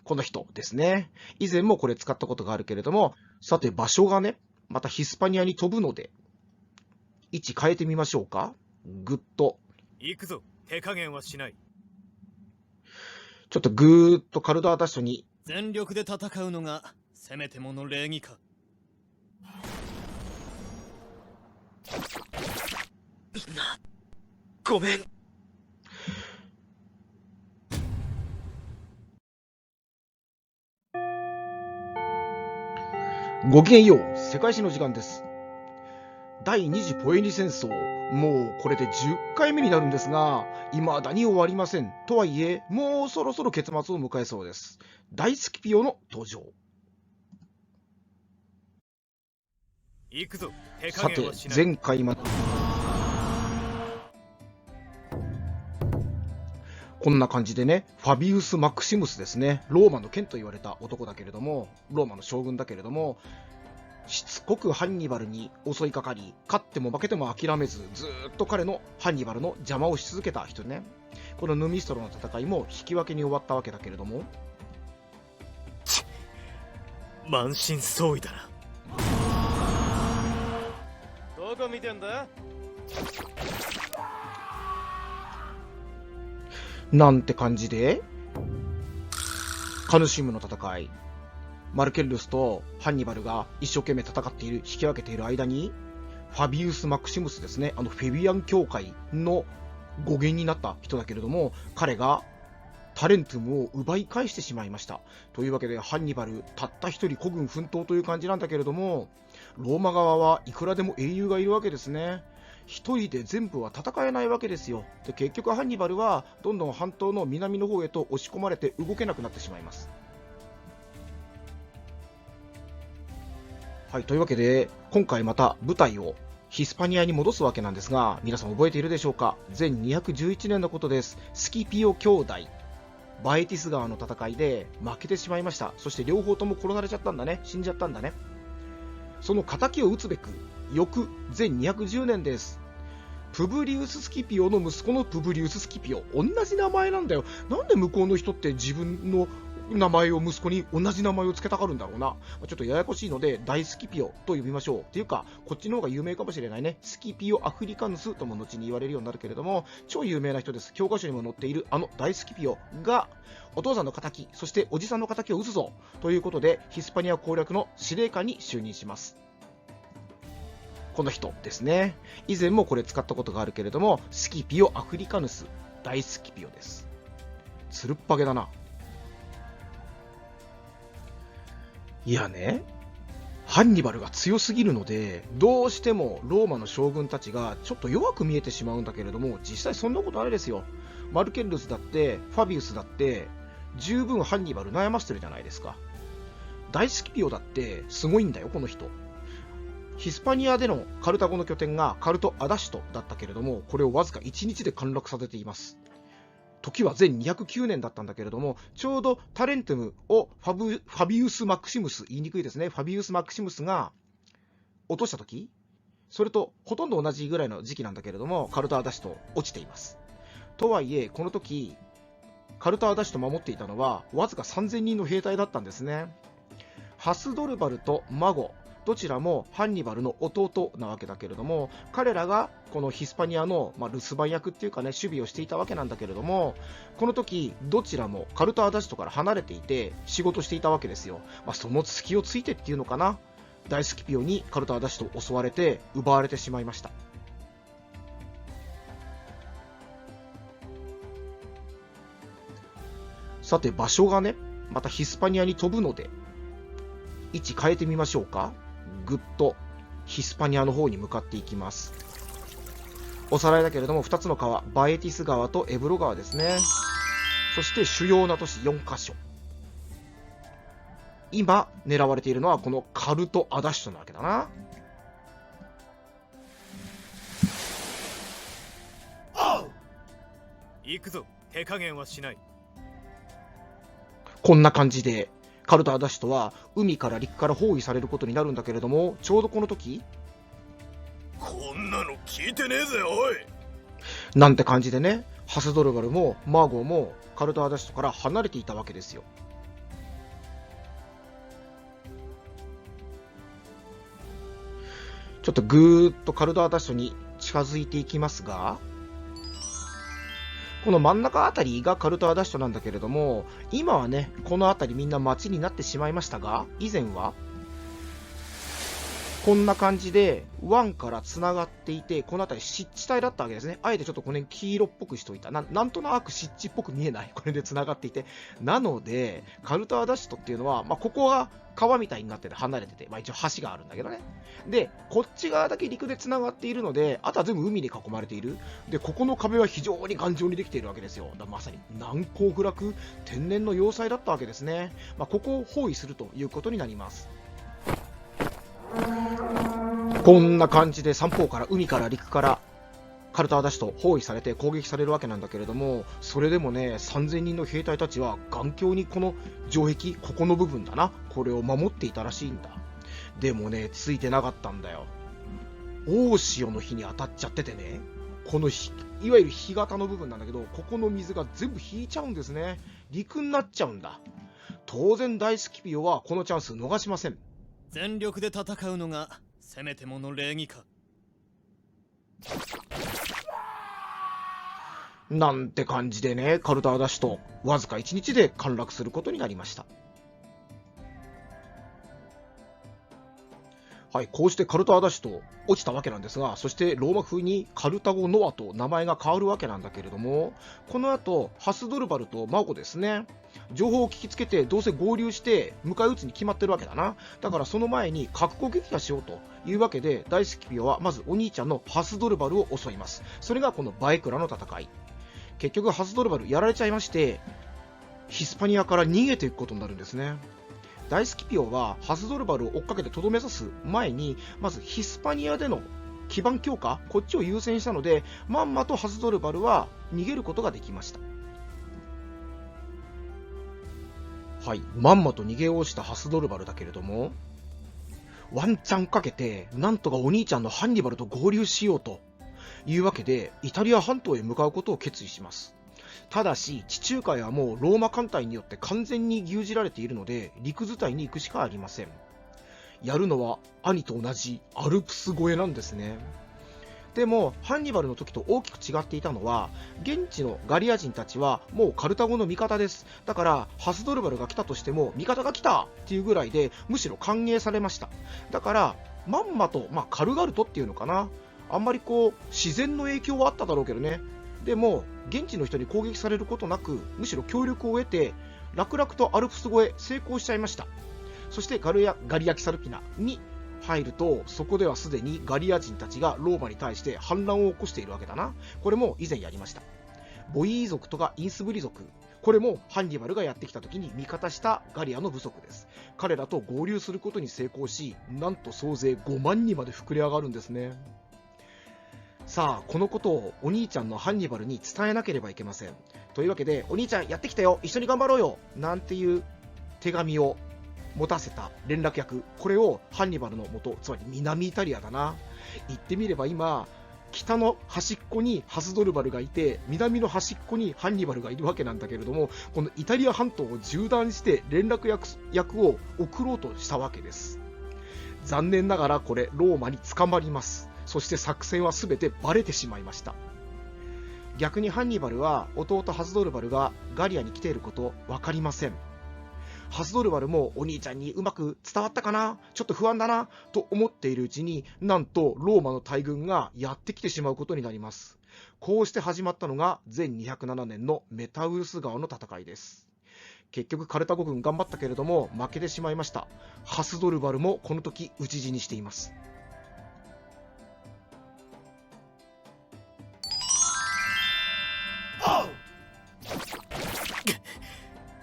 この人ですね。以前もこれ使ったことがあるけれども、さて場所がね、またヒスパニアに飛ぶので、位置変えてみましょうか。ぐっと。行くぞ、手加減はしない。ちょっとぐーっとカルダーダッシュに。全力で戦うのが、せめてもの礼儀か。みんな、ごめん。ごきげんよう、世界史の時間です。第二次ポエニ戦争、もうこれで10回目になるんですが、未だに終わりません。とはいえ、もうそろそろ結末を迎えそうです。大スキピオの登場。行くぞ、手加さて減はしない。前回までこんな感じでね、ファビウス・マクシムスですね、ローマの剣と言われた男だけれども、ローマの将軍だけれども、しつこくハンニバルに襲いかかり、勝っても負けても諦めず、ずーっと彼のハンニバルの邪魔をし続けた人ね。このヌミストロの戦いも引き分けに終わったわけだけれども、満身創痍だな。どこ見てんだ？なんて感じで、カヌシウムの戦い、マルケルルスとハンニバルが一生懸命戦っている、引き分けている間に、ファビウス・マクシムスですね、フェビアン教会の語源になった人だけれども、彼がタレントゥムを奪い返してしまいました。というわけで、ハンニバル、たった一人孤軍奮闘という感じなんだけれども、ローマ側はいくらでも英雄がいるわけですね。一人で全部は戦えないわけですよ。で、結局ハンニバルはどんどん半島の南の方へと押し込まれて動けなくなってしまいます。はい、というわけで、今回また舞台をヒスパニアに戻すわけなんですが、皆さん覚えているでしょうか。前211年のことです。スキピオ兄弟、バエティス川の戦いで負けてしまいました。そして両方とも殺されちゃったんだね。死んじゃったんだね。その仇を討つべく、翌前210年です。プブリウス・スキピオの息子のプブリウス・スキピオ。同じ名前なんだよ。なんで向こうの人って自分の名前を息子に同じ名前を付けたがるんだろうな。ちょっとややこしいので、大スキピオと呼びましょう。っていうか、こっちの方が有名かもしれないね。スキピオ・アフリカヌスとも後に言われるようになるけれども、超有名な人です。教科書にも載っているあの大スキピオが、お父さんの仇、そしておじさんの仇を討つぞということで、ヒスパニア攻略の司令官に就任します。この人ですね。以前もこれ使ったことがあるけれども、スキピオ・アフリカヌス、大スキピオです。つるっぱげだな。いやね、ハンニバルが強すぎるので、どうしてもローマの将軍たちがちょっと弱く見えてしまうんだけれども、実際そんなことないですよ。マルケルルスだって、ファビウスだって、十分ハンニバル悩ませてるじゃないですか。大スキピオだってすごいんだよ、この人。ヒスパニアでのカルタゴの拠点がカルト・アダシトだったけれども、これをわずか1日で陥落させています。時は前209年だったんだけれども、ちょうどタレントゥムをファビウス・マクシムス、言いにくいですね、ファビウス・マクシムスが落とした時、それとほとんど同じぐらいの時期なんだけれども、カルト・アダシト落ちています。とはいえ、この時、カルト・アダシト守っていたのはわずか3000人の兵隊だったんですね。ハスドルバルとマゴ、どちらもハンニバルの弟なわけだけれども、彼らがこのヒスパニアの、留守番役っていうかね、守備をしていたわけなんだけれども、この時どちらもカルト・アダシトから離れていて仕事していたわけですよ。その隙をついてっていうのかな、大スキピオにカルト・アダシトを襲われて奪われてしまいました。さて場所がね、またヒスパニアに飛ぶので、位置変えてみましょうか。ぐっとヒスパニアの方に向かっていきます。おさらいだけれども、2つの川、バエティス川とエブロ川ですね。そして主要な都市4カ所。今狙われているのはこのカルト・アダシトなわけだな。行くぞ、手加減はしない。こんな感じでカルト・アダシトは海から陸から包囲されることになるんだけれども、ちょうどこの時、こんなの聞いてねえぜ、おい。なんて感じでね、ハスドルバルもマーゴーもカルト・アダシトから離れていたわけですよ。ちょっとぐーっとカルダーダッシュに近づいていきますが、この真ん中あたりがカルダーダッシュなんだけれども、今はね、このあたりみんな街になってしまいましたが、以前は、こんな感じで湾から繋がっていて、この辺り湿地帯だったわけですね。あえてちょっとこの辺黄色っぽくしといた。なんとなく湿地っぽく見えない。これで繋がっていて。なので、カルターダッシュトっていうのは、ここが川みたいになってて離れてて、一応橋があるんだけどね。で、こっち側だけ陸で繋がっているので、あとは全部海に囲まれている。で、ここの壁は非常に頑丈にできているわけですよ。まさに難攻不落、天然の要塞だったわけですね。ここを包囲するということになります。こんな感じで三方から海から陸からカルターダッシュと包囲されて攻撃されるわけなんだけれども、それでもね、3000人の兵隊たちは頑強にこの城壁、ここの部分だな、これを守っていたらしいんだ。でもね、ついてなかったんだよ。大潮の日に当たっちゃっててね、このいわゆる干潟の部分なんだけど、ここの水が全部引いちゃうんですね。陸になっちゃうんだ。当然大スキピオはこのチャンス逃しません。全力で戦うのがせめてもの礼儀か。なんて感じでね、カルターダッシュとわずか1日で陥落することになりました。はい、こうしてカルターダッシュと落ちたわけなんですが、そしてローマ風にカルタゴ・ノアと名前が変わるわけなんだけれども、この後ハスドルバルとマゴですね、情報を聞きつけてどうせ合流して迎え撃つに決まってるわけだな。だからその前に覚悟撃破しようというわけで、大スキピオはまずお兄ちゃんのハスドルバルを襲います。それがこのバエクラの戦い。結局ハスドルバルやられちゃいまして、ヒスパニアから逃げていくことになるんですね。大スキピオはハスドルバルを追っかけてとどめ刺す前に、まずヒスパニアでの基盤強化、こっちを優先したので、まんまとハスドルバルは逃げることができました。はい、まんまと逃げをしたハスドルバルだけれども、ワンチャンかけてなんとかお兄ちゃんのハンニバルと合流しようというわけで、イタリア半島へ向かうことを決意します。ただし地中海はもうローマ艦隊によって完全に牛耳られているので、陸伝いに行くしかありません。やるのは兄と同じアルプス越えなんですね。でもハンニバルの時と大きく違っていたのは、現地のガリア人たちはもうカルタゴの味方です。だからハスドルバルが来たとしても味方が来たっていうぐらいでむしろ歓迎されました。だからまんまと、軽々とっていうのかな、あんまり自然の影響はあっただろうけどね。でも現地の人に攻撃されることなく、むしろ協力を得て楽々とアルプス越え成功しちゃいました。そしてガリアキサルピナに入ると、そこではすでにガリア人たちがローマに対して反乱を起こしているわけだな。これも以前やりました。ボイー族とかインスブリ族、これもハンニバルがやってきた時に味方したガリアの部族です。彼らと合流することに成功し、なんと総勢5万人まで膨れ上がるんですね。さあ、このことをお兄ちゃんのハンニバルに伝えなければいけません。というわけで、お兄ちゃんやってきたよ、一緒に頑張ろうよなんていう手紙を持たせた連絡役、これをハンニバルの元、つまり南イタリアだな。言ってみれば今、北の端っこにハスドルバルがいて、南の端っこにハンニバルがいるわけなんだけれども、このイタリア半島を縦断して連絡役を送ろうとしたわけです。残念ながらこれローマに捕まります。そして作戦は全てバレてしまいました。逆にハンニバルは弟ハスドルバルがガリアに来ていること分かりません。ハスドルバルもお兄ちゃんにうまく伝わったかな、ちょっと不安だなと思っているうちに、なんとローマの大軍がやってきてしまうことになります。こうして始まったのが前207年のメタウルス川の戦いです。結局カルタゴ軍頑張ったけれども負けてしまいました。ハスドルバルもこの時討ち死にしています。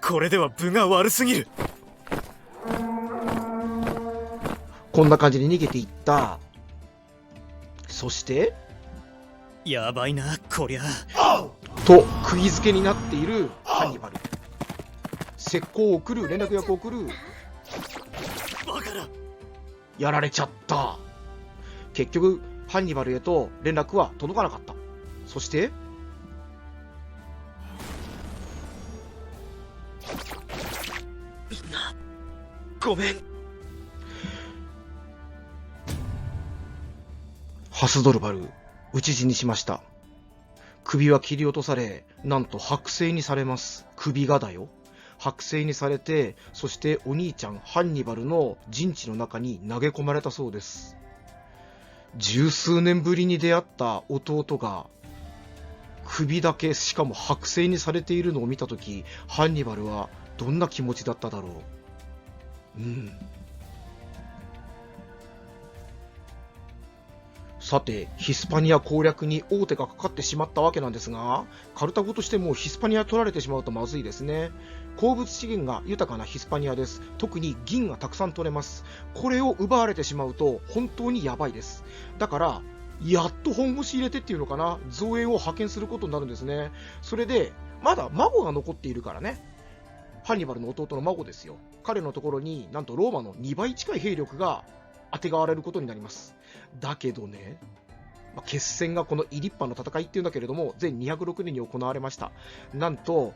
これでは分が悪すぎる。こんな感じで逃げていった。そしてやばいなこりゃと釘付けになっているハンニバル。石膏を送る、連絡役を送る。バカだ、やられちゃった。結局ハンニバルへと連絡は届かなかった。そしてみんなごめん。ハスドルバル、討ち死にしました。首は切り落とされ、なんと剥製にされます。首がだよ。剥製にされて、そしてお兄ちゃんハンニバルの陣地の中に投げ込まれたそうです。十数年ぶりに出会った弟が、首だけしかも剥製にされているのを見たとき、ハンニバルはどんな気持ちだっただろう。さて、ヒスパニア攻略に王手がかかってしまったわけなんですが、カルタゴとしてもヒスパニア取られてしまうとまずいですね。鉱物資源が豊かなヒスパニアです。特に銀がたくさん取れます。これを奪われてしまうと本当にやばいです。だから、やっと本腰入れてっていうのかな、造営を派遣することになるんですね。それで、まだ孫が残っているからね。ハンニバルの弟の孫ですよ。彼のところになんとローマの2倍近い兵力が当てがわれることになります。だけどね、決戦がこのイリッパの戦いっていうんだけれども、全206年に行われました。なんと、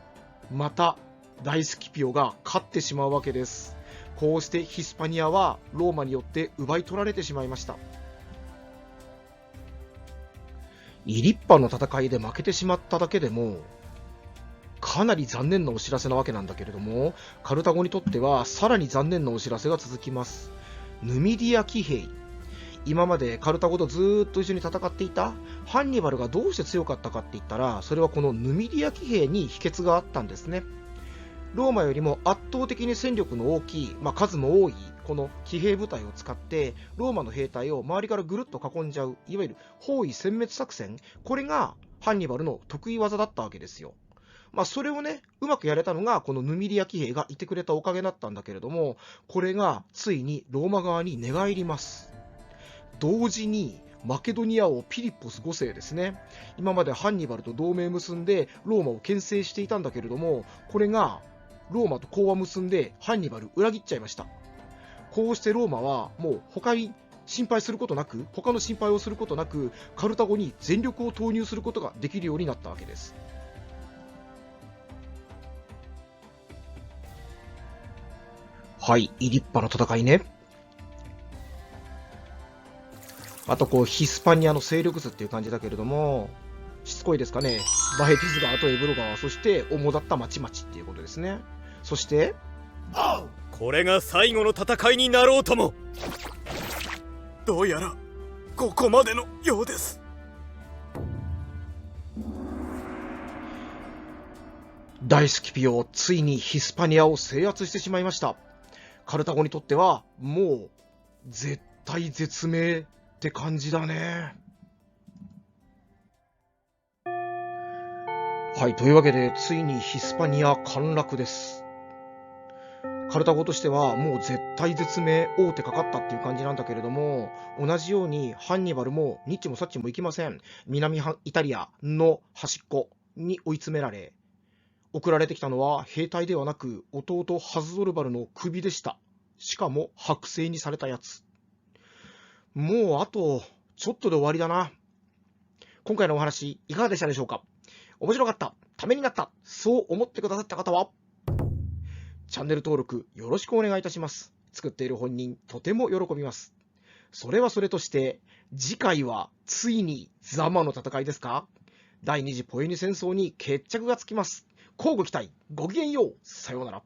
また大スキピオが勝ってしまうわけです。こうしてヒスパニアはローマによって奪い取られてしまいました。イリッパの戦いで負けてしまっただけでも、かなり残念なお知らせなわけなんだけれども、カルタゴにとってはさらに残念なお知らせが続きます。ヌミディア騎兵。今までカルタゴとずーっと一緒に戦っていたハンニバルがどうして強かったかって言ったら、それはこのヌミディア騎兵に秘訣があったんですね。ローマよりも圧倒的に戦力の大きい、数も多いこの騎兵部隊を使ってローマの兵隊を周りからぐるっと囲んじゃう、いわゆる包囲殲滅作戦、これがハンニバルの得意技だったわけですよ。それをね、うまくやれたのがこのヌミディア騎兵がいてくれたおかげだったんだけれども、これがついにローマ側に寝返ります。同時にマケドニア王ピリッポス5世ですね。今までハンニバルと同盟結んでローマを牽制していたんだけれども、これがローマと講和結んでハンニバル裏切っちゃいました。こうしてローマはもう他の心配をすることなく、カルタゴに全力を投入することができるようになったわけです。はい、イリッパの戦いね。あとヒスパニアの勢力図っていう感じだけれども、しつこいですかね。バヘティス川とエブロ川、そして主だった町々っていうことですね。そして、これが最後の戦いになろうとも。どうやらここまでのようです。大スキピオ、ついにヒスパニアを制圧してしまいました。カルタゴにとってはもう絶体絶命って感じだね。はい、というわけでついにヒスパニア陥落です。カルタゴとしてはもう絶体絶命、王手かかったっていう感じなんだけれども、同じようにハンニバルもニッチもサッチもいきません。南イタリアの端っこに追い詰められ、送られてきたのは兵隊ではなく弟ハズドルバルの首でした。しかも剥製にされたやつ。もうあとちょっとで終わりだな。今回のお話いかがでしたでしょうか。面白かった、ためになった、そう思ってくださった方はチャンネル登録よろしくお願いいたします。作っている本人とても喜びます。それはそれとして、次回はついにザマの戦いですか。第二次ポエニ戦争に決着がつきます。乞うご期待。ごきげんよう。さようなら。